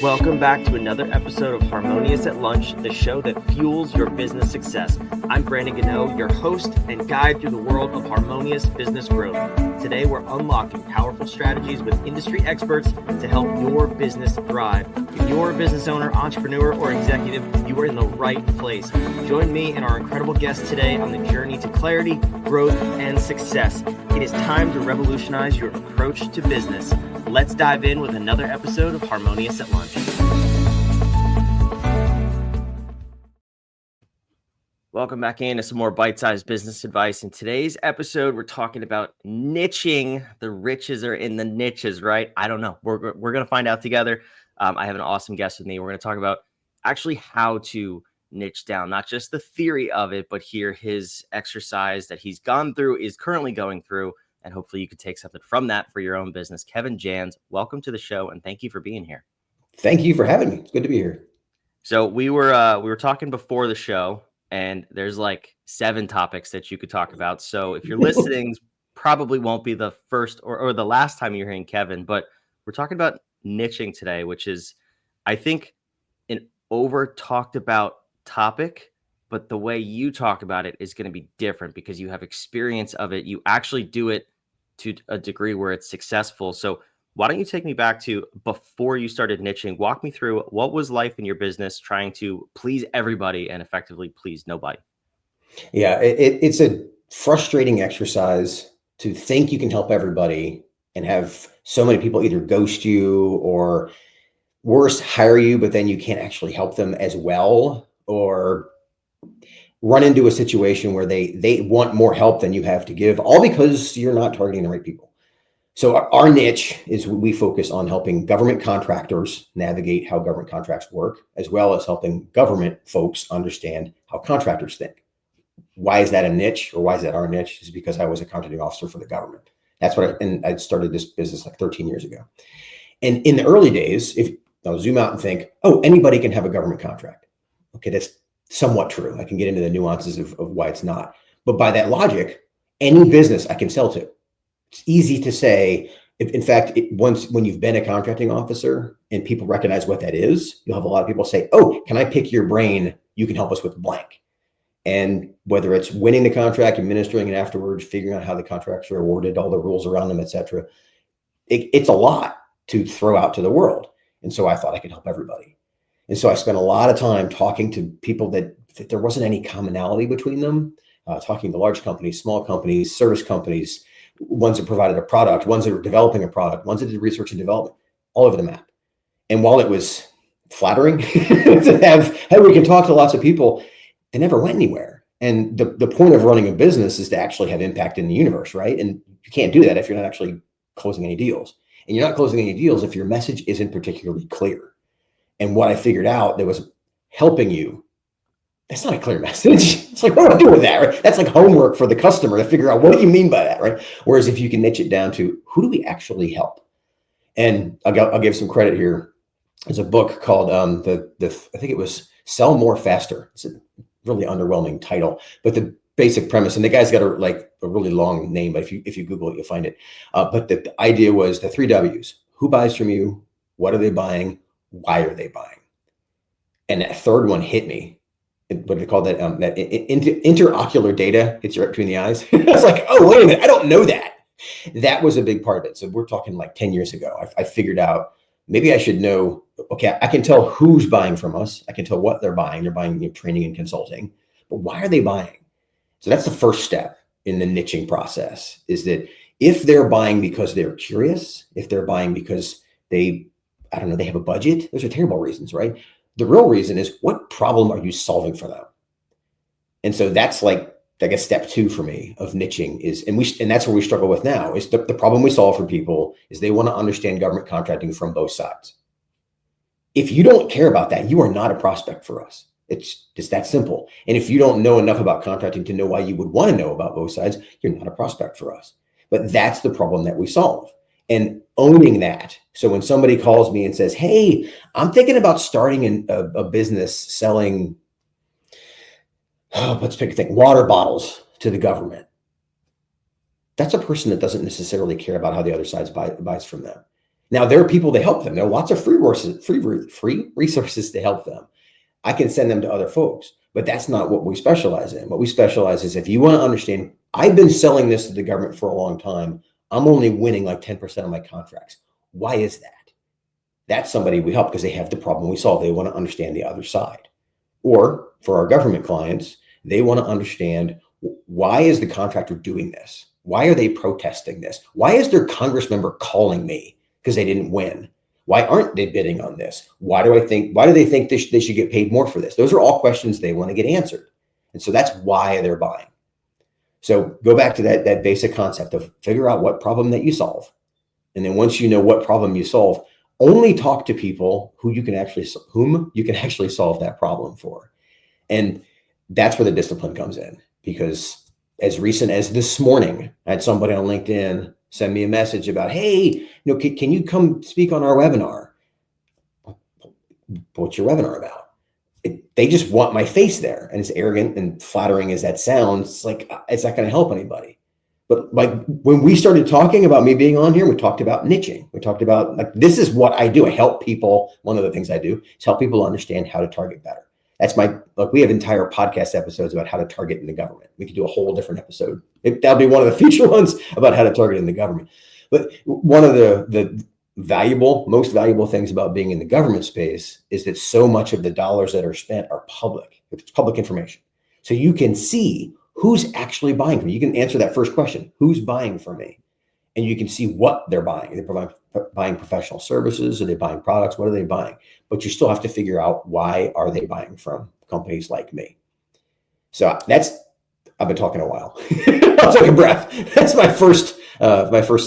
Welcome back to another episode of Harmonious at Lunch, the show that fuels your business success. I'm Brandon Gano, your host and guide through the world of harmonious business growth. Today, we're unlocking powerful strategies with industry experts to help your business thrive. If you're a business owner, entrepreneur, or executive, you are in the right place. Join me and our incredible guests today on the journey to clarity, growth, and success. It is time to revolutionize your approach to business. Let's dive in with another episode of Harmonious at Lunch. Welcome back into some more bite-sized business advice. In today's episode, we're talking about niching. The riches are in the niches, right? I don't know. We're going to find out together. I have an awesome guest with me. We're going to talk about actually how to niche down, not just the theory of it, but hear his exercise that he's gone through, is currently going through, and hopefully you could take something from that for your own business. Kevin Jans, welcome to the show, and thank you for being here. Thank you for having me. It's good to be here. So we were talking before the show, and there's like 7 topics that you could talk about. So if you're listening, probably won't be the first or the last time you're hearing Kevin, but we're talking about niching today, which is, I think, an over talked about topic. But the way you talk about it is going to be different because you have experience of it. You actually do it to a degree where it's successful. So why don't you take me back to before you started niching? Walk me through what was life in your business trying to please everybody and effectively please nobody. Yeah, it's a frustrating exercise to think you can help everybody and have so many people either ghost you or worse, hire you, but then you can't actually help them as well, or run into a situation where they want more help than you have to give, all because you're not targeting the right people. So our niche is we focus on helping government contractors navigate how government contracts work, as well as helping government folks understand how contractors think. Why is that a niche, or why is that our niche? Is because I was a contracting officer for the government. That's what I started this business like 13 years ago. And in the early days, if I'll zoom out and think, oh, anybody can have a government contract. Okay, that's somewhat true. I can get into the nuances of why it's not. But by that logic, any business I can sell to. It's easy to say, in fact, once when you've been a contracting officer and people recognize what that is, you'll have a lot of people say, oh, can I pick your brain? You can help us with blank. And whether it's winning the contract, administering it afterwards, figuring out how the contracts are awarded, all the rules around them, et cetera, it's a lot to throw out to the world. And so I thought I could help everybody. And so I spent a lot of time talking to people that there wasn't any commonality between them, talking to large companies, small companies, service companies, ones that provided a product, ones that were developing a product, ones that did research and development, all over the map. And while it was flattering to have, hey, we can talk to lots of people, it never went anywhere. And the point of running a business is to actually have impact in the universe, right? And you can't do that if you're not actually closing any deals. And you're not closing any deals if your message isn't particularly clear. And what I figured out that was helping you, that's not a clear message. It's like, what do I do with that, right? That's like homework for the customer to figure out, what do you mean by that, right? Whereas if you can niche it down to, who do we actually help? And I'll give some credit here. There's a book called, I think it was Sell More Faster. It's a really underwhelming title, but the basic premise, and the guy's got a really long name, but if you Google it, you'll find it. But the idea was the 3 W's: who buys from you, what are they buying, why are they buying? And that third one hit me. What do they call that? That interocular data hits you right between the eyes. I was like, oh, wait a minute, I don't know that. That was a big part of it. So we're talking like 10 years ago. I figured out maybe I should know, okay, I can tell who's buying from us. I can tell what they're buying. They're buying training and consulting. But why are they buying? So that's the first step in the niching process, is that if they're buying because they're curious, if they're buying because they have a budget, those are terrible reasons, right? The real reason is, what problem are you solving for them? And so that's like, I guess, step 2 for me of niching is, and that's where we struggle with now, is the problem we solve for people is they want to understand government contracting from both sides. If you don't care about that, you are not a prospect for us. It's just that simple. And if you don't know enough about contracting to know why you would want to know about both sides, you're not a prospect for us. But that's the problem that we solve. And owning that. So when somebody calls me and says, hey, I'm thinking about starting a business selling, let's pick a thing, water bottles to the government. That's a person that doesn't necessarily care about how the other side buys from them. Now, there are people to help them. There are lots of free resources to help them. I can send them to other folks, but that's not what we specialize in. What we specialize is, if you want to understand, I've been selling this to the government for a long time. I'm only winning like 10% of my contracts. Why is that? That's somebody we help because they have the problem we solve. They want to understand the other side. Or for our government clients, they want to understand, why is the contractor doing this? Why are they protesting this? Why is their Congress member calling me because they didn't win? Why aren't they bidding on this? Why do they think they should get paid more for this? Those are all questions they want to get answered. And so that's why they're buying. So go back to that basic concept of figure out what problem that you solve. And then once you know what problem you solve, only talk to people whom you can actually solve that problem for. And that's where the discipline comes in, because as recent as this morning, I had somebody on LinkedIn send me a message about, hey, can you come speak on our webinar? What's your webinar about? They just want my face there. And as arrogant and flattering as that sounds, it's like, it's not going to help anybody. But like when we started talking about me being on here, we talked about niching. We talked about, like, this is what I do. I help people. One of the things I do is help people understand how to target better. That's we have entire podcast episodes about how to target in the government. We could do a whole different episode. That'll be one of the future ones about how to target in the government. But one of the most valuable things about being in the government space is that so much of the dollars that are spent are public. It's public information. So you can see who's actually buying from you. You can answer that first question: who's buying from me? And you can see what they're buying. Are they buying professional services? Are they buying products? What are they buying? But you still have to figure out, why are they buying from companies like me? So I've been talking a while. I'll take a breath. That's my first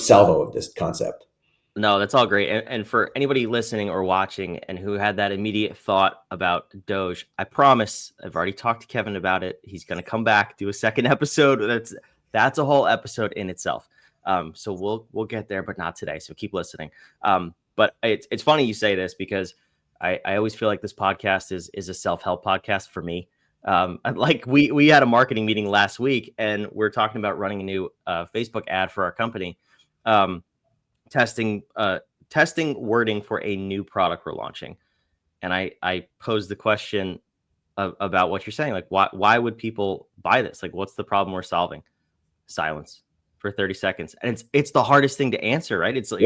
salvo of this concept. No, that's all great. And for anybody listening or watching and who had that immediate thought about Doge, I promise, I've already talked to Kevin about it. He's going to come back, do a second episode. That's a whole episode in itself. So we'll get there, but not today. So keep listening. But it's funny you say this, because I always feel like this podcast is a self-help podcast for me. Like we had a marketing meeting last week, and we're talking about running a new Facebook ad for our company. Testing wording for a new product we're launching. And I posed the question about what you're saying. Like, why would people buy this? Like, what's the problem we're solving? Silence for 30 seconds. And it's the hardest thing to answer, right? It's like,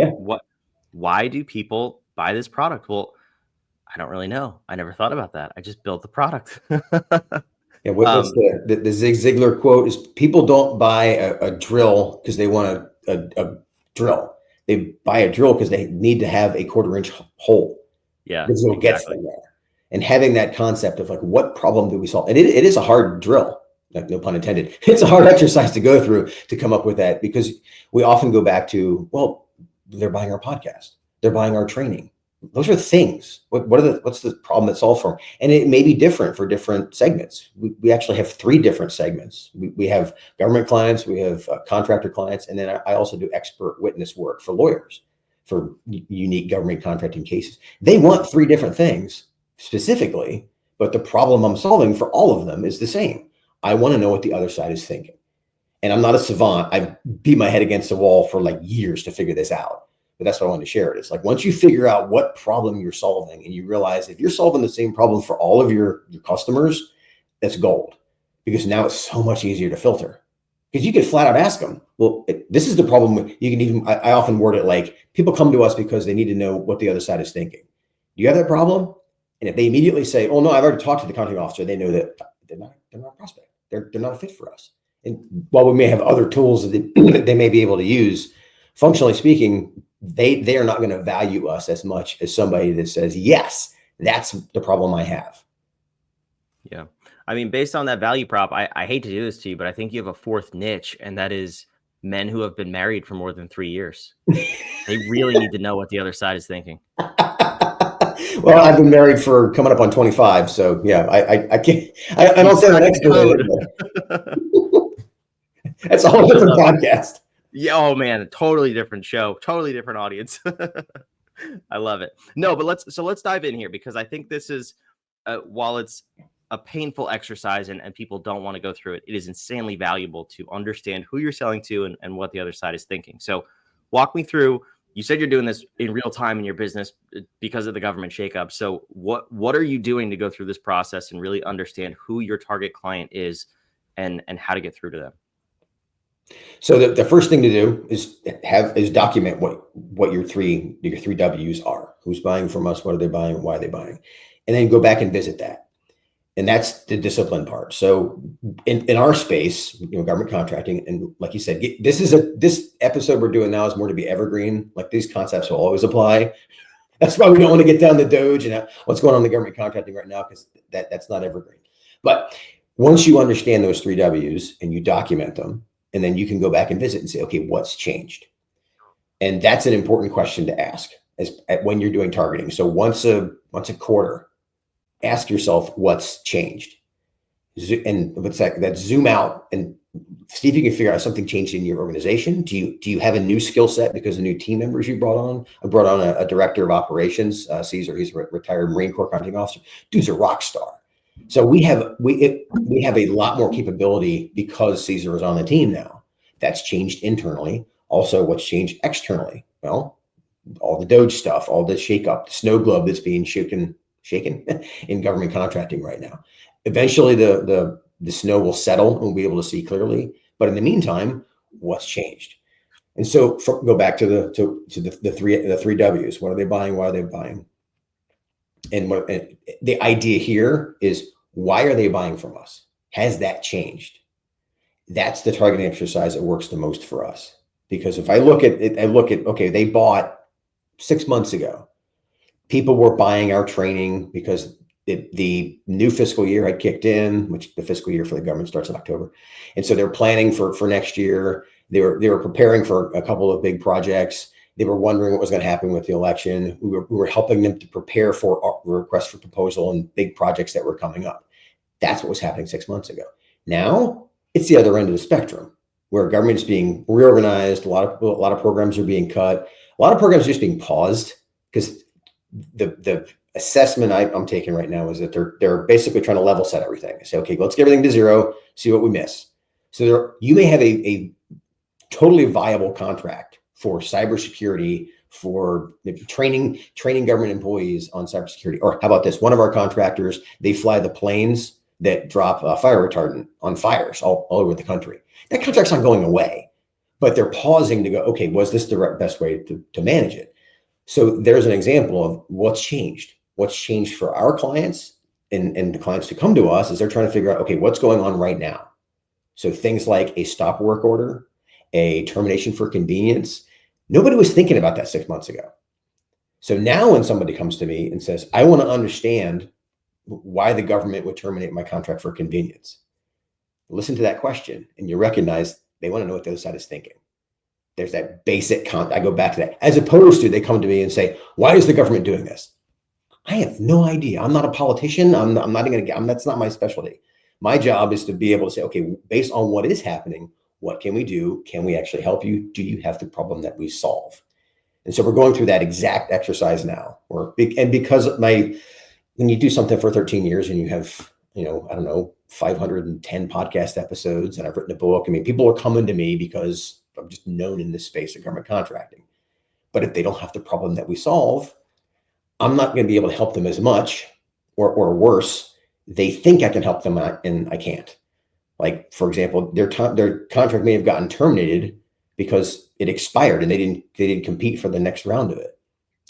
why do people buy this product? Well, I don't really know. I never thought about that. I just built the product. Yeah, what's the Zig Ziglar quote is, people don't buy a drill because they want a drill. They buy a drill because they need to have a 1/4-inch hole. Yeah, because it'll get them there. And having that concept of, like, what problem do we solve? And it is a hard drill, like, no pun intended. It's a hard exercise to go through to come up with that, because we often go back to, well, they're buying our podcast, they're buying our training. Those are things. What's the problem that's solved for them? And it may be different for different segments. We actually have 3 different segments. We have government clients, we have contractor clients, and then I also do expert witness work for lawyers for unique government contracting cases. They want 3 different things specifically, but the problem I'm solving for all of them is the same. I want to know what the other side is thinking. And I'm not a savant. I beat my head against the wall for like years to figure this out. But that's what I wanted to share. It's like, once you figure out what problem you're solving, and you realize if you're solving the same problem for all of your customers, that's gold, because now it's so much easier to filter. Because you could flat out ask them, well, this is the problem. You can even, I often word it like, people come to us because they need to know what the other side is thinking. Do you have that problem? And if they immediately say, oh no, I've already talked to the contracting officer, they know that they're not a prospect. They're not a fit for us. And while we may have other tools that they may be able to use, functionally speaking, they are not going to value us as much as somebody that says, yes, that's the problem I have. Yeah. I mean, based on that value prop, I hate to do this to you, but I think you have a 4th niche, and that is men who have been married for more than 3 years. They really need to know what the other side is thinking. Well, I've been married for coming up on 25. So yeah, I can't, I don't say that next to it. That's a whole different podcast. Yeah. Oh man, totally different show, totally different audience. I love it. No, but let's dive in here, because I think this is, while it's a painful exercise and people don't want to go through it, it is insanely valuable to understand who you're selling to and what the other side is thinking. So walk me through you said you're doing this in real time in your business because of the government shakeup. So what are you doing to go through this process and really understand who your target client is and how to get through to them? So the first thing to do is document what your three W's are. Who's buying from us? What are they buying? Why are they buying? And then go back and visit that. And that's the discipline part. So in our space, government contracting, and like you said, this episode we're doing now is more to be evergreen. Like these concepts will always apply. That's why we don't want to get down to Doge and what's going on in the government contracting right now, because that's not evergreen. But once you understand those three W's and you document them, and then you can go back and visit and say, okay, what's changed? And that's an important question to ask when you're doing targeting. So once a quarter, ask yourself what's changed. And what's that zoom out and see if you can figure out something changed in your organization. Do you have a new skill set because of new team members you brought on? I brought on a director of operations, Caesar. He's a retired Marine Corps contracting officer. Dude's a rock star. So we have a lot more capability because Caesar is on the team now. That's changed internally. Also, what's changed externally? Well, all the Doge stuff, all the shakeup, the snow globe that's being shaken in government contracting right now. Eventually, the snow will settle and we'll be able to see clearly. But in the meantime, what's changed? And so go back to the three W's. What are they buying? Why are they buying? And the idea here is, why are they buying from us? Has that changed? That's the targeting exercise that works the most for us. Because if I look at it, okay, they bought 6 months ago. People were buying our training because the new fiscal year had kicked in, which the fiscal year for the government starts in October. And so they're planning for next year. They were preparing for a couple of big projects. They were wondering what was going to happen with the election. We were helping them to prepare for requests for proposal and big projects that were coming up. That's what was happening 6 months ago. Now it's the other end of the spectrum, where government is being reorganized. A lot of programs are being cut. A lot of programs are just being paused, because the assessment I'm taking right now is that they're basically trying to level set everything. They say, okay, let's get everything to zero, see what we miss. So you may have a totally viable contract for cybersecurity, for training government employees on cybersecurity. Or how about this? One of our contractors, they fly the planes that drop fire retardant on fires all over the country. That contract's not going away, but they're pausing to go, okay, was this the best way to manage it? So there's an example of what's changed. What's changed for our clients and the clients to come to us is they're trying to figure out, okay, what's going on right now? So things like a stop work order, a termination for convenience. Nobody was thinking about that 6 months ago. So now when somebody comes to me and says, I want to understand why the government would terminate my contract for convenience, listen to that question and you recognize they want to know what the other side is thinking. There's that basic I go back to that, as opposed to they come to me and say, why is the government doing this? I have no idea. I'm not a politician. I'm not going to get, that's not my specialty. My job is to be able to say, okay, based on what is happening, what can we do? Can we actually help you? Do you have the problem that we solve? And so we're going through that exact exercise now. Because when you do something for 13 years and you have, 510 podcast episodes, and I've written a book. I mean, people are coming to me because I'm just known in this space of government contracting. But if they don't have the problem that we solve, I'm not going to be able to help them as much, or worse, they think I can help them out and I can't. Like, for example, their contract may have gotten terminated because it expired and they didn't compete for the next round of it.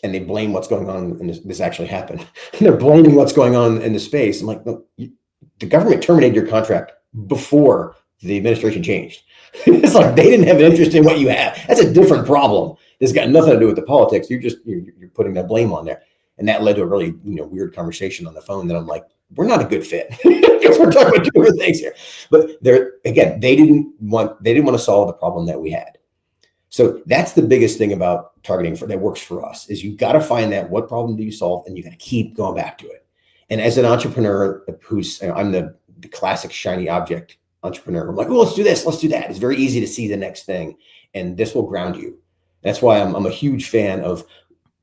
And they blame what's going on, and this actually happened. They're blaming what's going on in the space. I'm like, no, the government terminated your contract before the administration changed. It's like they didn't have an interest in what you have. That's a different problem. It's got nothing to do with the politics. You're putting that blame on there. And that led to a really weird conversation on the phone that I'm like, we're not a good fit because we're talking about different things here. But they didn't want to solve the problem that we had. So that's the biggest thing about targeting that works for us, is you got to find that what problem do you solve, and you got to keep going back to it. And as an entrepreneur I'm the classic shiny object entrepreneur. I'm like, oh, let's do this, let's do that. It's very easy to see the next thing, and this will ground you. That's why I'm a huge fan of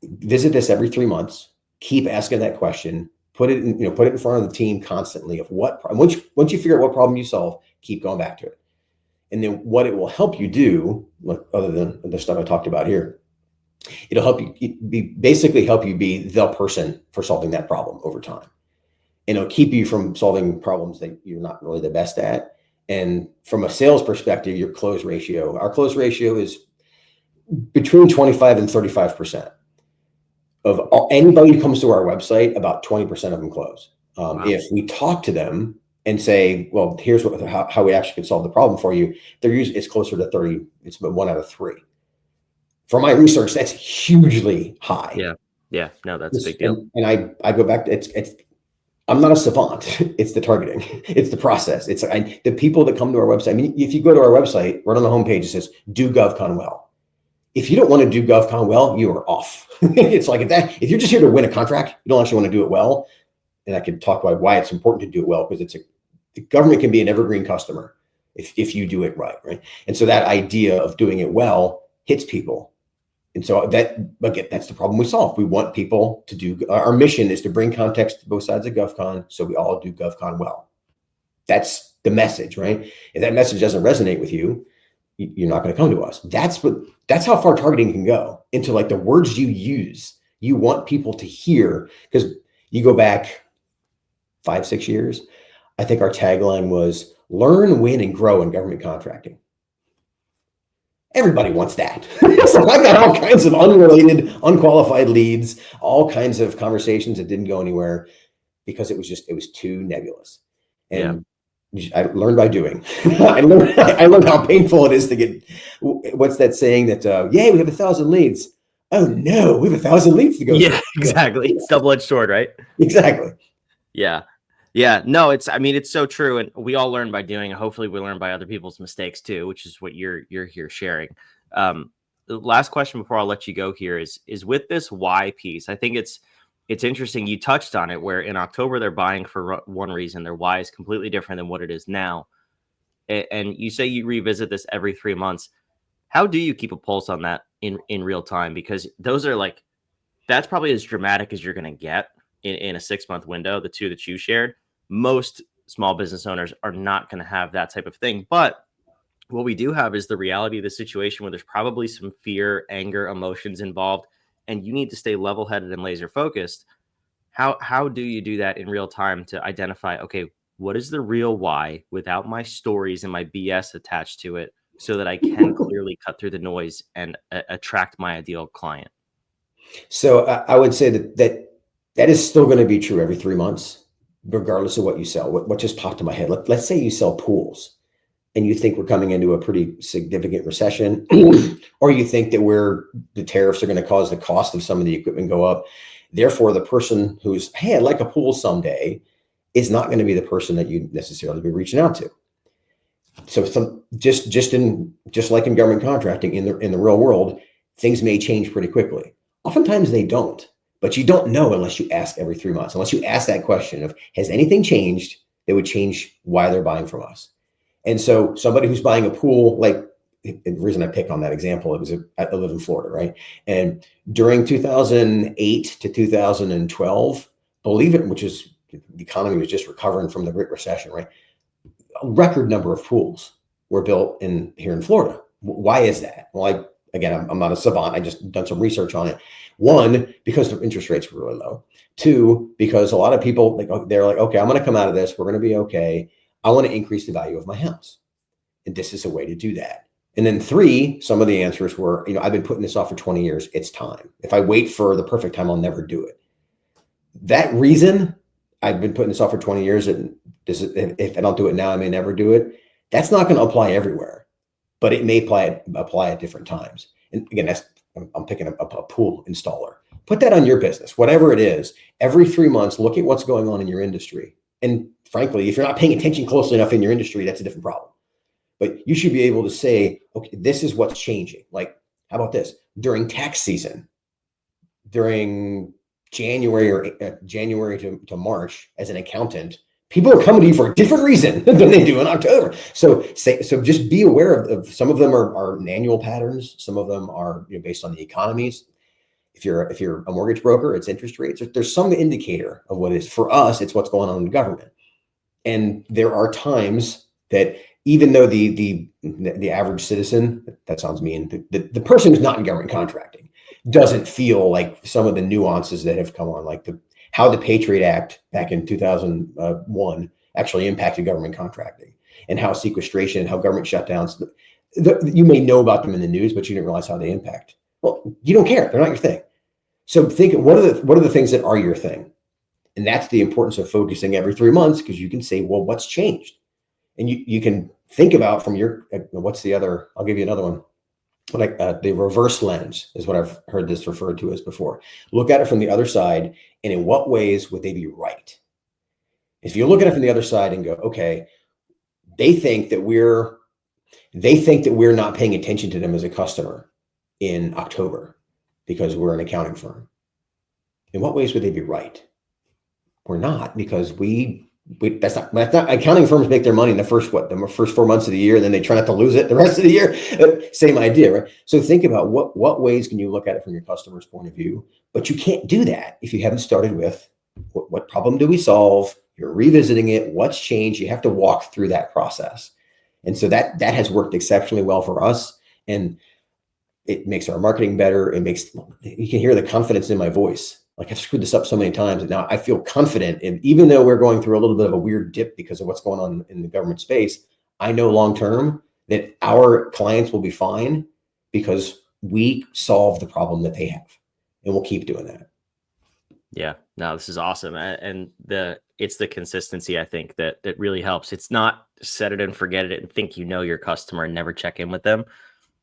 visit this every 3 months, keep asking that question, put it in front of the team constantly of what, once you figure out what problem you solve, keep going back to it. And then what it will help you do, other than the stuff I talked about here, It'll help you basically help you be the person for solving that problem over time. And it'll keep you from solving problems that you're not really the best at. And from a sales perspective, our close ratio is between 25 and 35%. Of anybody who comes to our website, about 20% of them close. Wow. If we talk to them and say, well, here's how we actually could solve the problem for you, it's closer to 30. It's about 1 out of 3. For my research, that's hugely high. Yeah. No, that's a big deal. And I go back to I'm not a savant. It's the targeting. It's the process. It's the people that come to our website. I mean, if you go to our website, right on the homepage, it says, do GovCon well. If you don't want to do GovCon well, you are off. It's like if you're just here to win a contract, you don't actually want to do it well. And I could talk about why it's important to do it well, because the government can be an evergreen customer if you do it right. And so that idea of doing it well hits people. And so that's the problem we solve. We want people to do, our mission is to bring context to both sides of GovCon, so we all do GovCon well. That's the message, right? If that message doesn't resonate with you, you're not going to come to us. That's how far targeting can go, into like the words you use. You want people to hear, because you go back 5-6 years, I think our tagline was learn, win, and grow in government contracting. Everybody wants that. So I got all kinds of unrelated, unqualified leads, all kinds of conversations that didn't go anywhere because it was too nebulous. And I learned by doing. I learned how painful it is to get, what's that saying that, yay, we have 1,000 leads. Oh no, we have 1,000 leads to go. Yeah, exactly. It's double-edged sword, right? Exactly. Yeah. No, it's so true. And we all learn by doing. Hopefully we learn by other people's mistakes too, which is what you're here sharing. The last question before I'll let you go here is with this why piece. I think it's interesting. You touched on it, where in October they're buying for one reason. Their why is completely different than what it is now. And you say you revisit this every 3 months. How do you keep a pulse on that in real time? Because those are that's probably as dramatic as you're going to get in a 6-month window, the two that you shared. Most small business owners are not going to have that type of thing. But what we do have is the reality of the situation, where there's probably some fear, anger, emotions involved, and you need to stay level-headed and laser focused. How do you do that in real time to identify, okay, what is the real why without my stories and my BS attached to it, so that I can clearly cut through the noise and attract my ideal client? So I would say that is still going to be true every 3 months, regardless of what you sell. What just popped in my head? Let's say you sell pools and you think we're coming into a pretty significant recession, or you think that the tariffs are going to cause the cost of some of the equipment go up. Therefore, the person who's, hey, I'd like a pool someday, is not going to be the person that you necessarily be reaching out to. So just like in government contracting, in the real world, things may change pretty quickly. Oftentimes they don't. But you don't know unless you ask every 3 months, unless you ask that question of, has anything changed that would change why they're buying from us? And so somebody who's buying a pool, like the reason I pick on that example, I live in Florida, right? And during 2008 to 2012, which is the economy was just recovering from the Great Recession, right? A record number of pools were built here in Florida. Why is that? Well, again, I'm not a savant. I just done some research on it. One, because the interest rates were really low. Two, because a lot of people, they're like, okay, I'm going to come out of this. We're going to be okay. I want to increase the value of my house. And this is a way to do that. And then three, some of the answers were, I've been putting this off for 20 years. It's time. If I wait for the perfect time, I'll never do it. That reason, I've been putting this off for 20 years, and if I don't do it now, I may never do it. That's not going to apply everywhere, but it may apply at different times. And again, I'm picking up a pool installer. Put that on your business, whatever it is. Every 3 months, look at what's going on in your industry. And frankly, if you're not paying attention closely enough in your industry, that's a different problem. But you should be able to say, okay, this is what's changing. Like, how about this? During tax season, during January to March, as an accountant, people are coming to you for a different reason than they do in October. So just be aware of some of them are annual patterns. Some of them are based on the economies. If you're a mortgage broker, it's interest rates. There's some indicator of what it is. For us, it's what's going on in the government. And there are times that even though the average citizen, that sounds mean, the person who's not in government contracting, doesn't feel like some of the nuances that have come on, like how the Patriot Act back in 2001 actually impacted government contracting, and how sequestration, how government shutdowns, you may know about them in the news, but you didn't realize how they impact. Well, you don't care. They're not your thing. So think, what are the things that are your thing? And that's the importance of focusing every 3 months, because you can say, well, what's changed? And you can think about from your, what's the other, I'll give you another one. Like the reverse lens is what I've heard this referred to as before. Look at it from the other side, and in what ways would they be right? If you look at it from the other side and go, okay, they think that we're not paying attention to them as a customer in October because we're an accounting firm. In what ways would they be right? We're not, because that's not accounting firms make their money in the first 4 months of the year, and then they try not to lose it the rest of the year. Same idea, right? So think about what ways can you look at it from your customer's point of view, but you can't do that if you haven't started with what problem do we solve? You're revisiting it. What's changed? You have to walk through that process. And so that has worked exceptionally well for us, and it makes our marketing better. You can hear the confidence in my voice. Like, I've screwed this up so many times, and now I feel confident. And even though we're going through a little bit of a weird dip because of what's going on in the government space, I know long-term that our clients will be fine because we solve the problem that they have, and we'll keep doing that. Yeah, no, this is awesome. And it's the consistency, I think, that really helps. It's not set it and forget it and think your customer and never check in with them.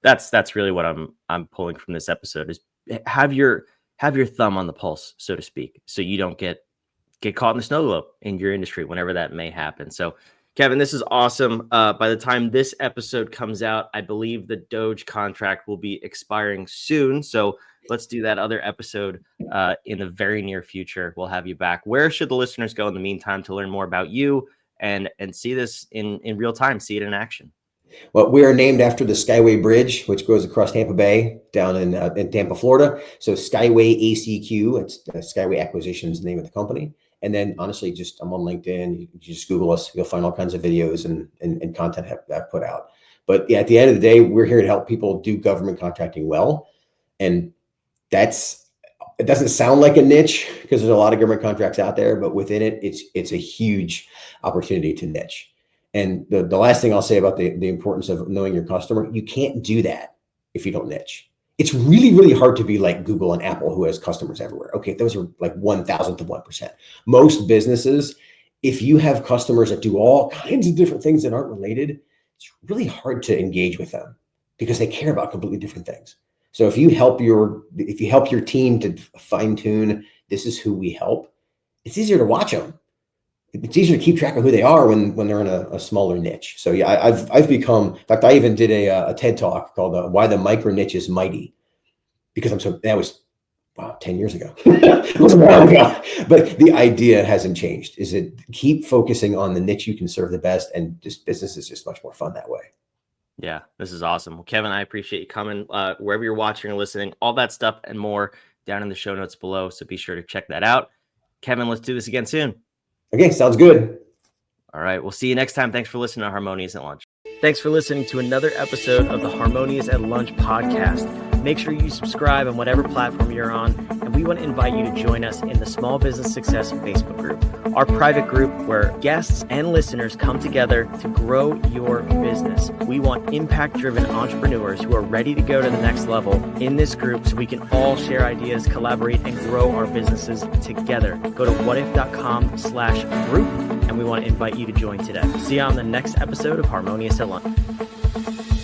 That's really what I'm pulling from this episode, is have your thumb on the pulse, so to speak, so you don't get caught in the snow globe in your industry whenever that may happen. So, Kevin, this is awesome. By the time this episode comes out, I believe the Doge contract will be expiring soon. So let's do that other episode in the very near future. We'll have you back. Where should the listeners go in the meantime to learn more about you and see this in real time, see it in action? Well, we are named after the Skyway Bridge, which goes across Tampa Bay down in Tampa, Florida. So Skyway ACQ, it's Skyway Acquisition is the name of the company. And then honestly, I'm on LinkedIn. You just Google us. You'll find all kinds of videos and content I've put out. But yeah, at the end of the day, we're here to help people do government contracting well. And it doesn't sound like a niche because there's a lot of government contracts out there, but within it, it's a huge opportunity to niche. And the last thing I'll say about the importance of knowing your customer, you can't do that if you don't niche. It's really, really hard to be like Google and Apple, who has customers everywhere. Okay, those are like 1,000th of 1%. Most businesses, if you have customers that do all kinds of different things that aren't related, it's really hard to engage with them because they care about completely different things. So if you help your team to fine tune, this is who we help, it's easier to watch them. It's easier to keep track of who they are when they're in a smaller niche. So yeah, I've become, in fact, I even did a TED talk called Why the Micro Niche is Mighty, because that was 10 years ago. It was a while ago. But the idea hasn't changed, is that keep focusing on the niche you can serve the best, and just business is just much more fun that way. Yeah, this is awesome. Well, Kevin, I appreciate you coming wherever you're watching or listening, all that stuff and more down in the show notes below. So be sure to check that out. Kevin, let's do this again soon. Okay, sounds good. All right, we'll see you next time. Thanks for listening to Harmonious at Lunch. Thanks for listening to another episode of the Harmonious at Lunch podcast. Make sure you subscribe on whatever platform you're on, and we want to invite you to join us in the Small Business Success Facebook group, our private group where guests and listeners come together to grow your business. We want impact-driven entrepreneurs who are ready to go to the next level in this group so we can all share ideas, collaborate, and grow our businesses together. Go to whatif.com/group, and we want to invite you to join today. See you on the next episode of Harmonious at Lunch.